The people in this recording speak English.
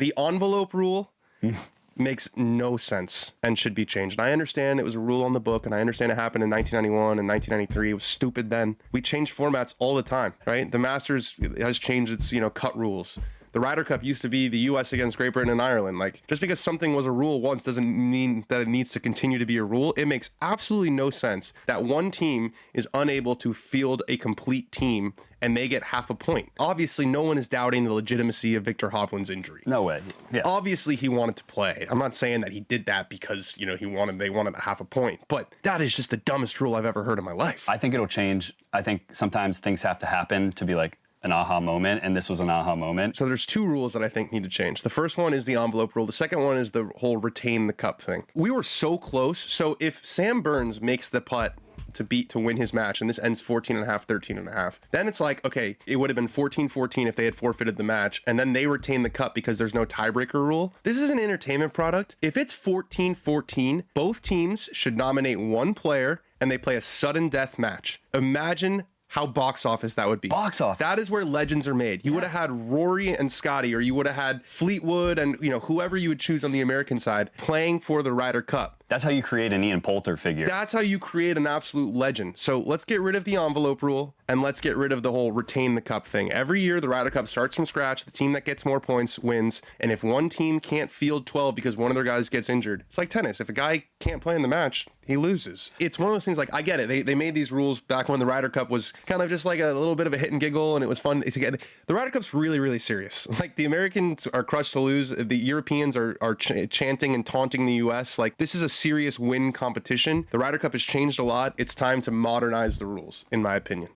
The envelope rule makes no sense and should be changed. And I understand it was a rule on the book, and I understand it happened in 1991 and 1993. It was stupid then. We change formats all the time, right? The Masters has changed its, cut rules. The Ryder Cup used to be the U.S. against Great Britain and Ireland. Like, just because something was a rule once doesn't mean that it needs to continue to be a rule. It makes absolutely no sense that one team is unable to field a complete team and they get half a point. Obviously, no one is doubting the legitimacy of Viktor Hovland's injury. No way. Yeah. Obviously, he wanted to play. I'm not saying that he did that because, they wanted a half a point. But that is just the dumbest rule I've ever heard in my life. I think it'll change. I think sometimes things have to happen to be like an aha moment, and this was an aha moment. So there's two rules that I think need to change. The first one is the envelope rule. The second one is the whole retain the cup thing. We were so close. So if Sam Burns makes the putt to win his match, and this ends 14.5, 13.5, then it's like, okay, it would have been 14-14 if they had forfeited the match, and then they retain the cup because there's no tiebreaker rule. This is an entertainment product. If it's 14-14, both teams should nominate one player and they play a sudden death match. Imagine how box office that would be. Box office. That is where legends are made. You would have had Rory and Scotty, or you would have had Fleetwood and, whoever you would choose on the American side playing for the Ryder Cup. That's how you create an Ian Poulter figure. That's how you create an absolute legend. So let's get rid of the envelope rule and let's get rid of the whole retain the cup thing. Every year, the Ryder Cup starts from scratch. The team that gets more points wins. And if one team can't field 12 because one of their guys gets injured, it's like tennis. If a guy can't play in the match, he loses. It's one of those things, like, I get it. They made these rules back when the Ryder Cup was kind of just like a little bit of a hit and giggle, and it was fun to get. The Ryder Cup's really, really serious. Like, the Americans are crushed to lose. The Europeans are chanting and taunting the U.S. Like, this is a serious win competition. The Ryder Cup has changed a lot. It's time to modernize the rules, in my opinion.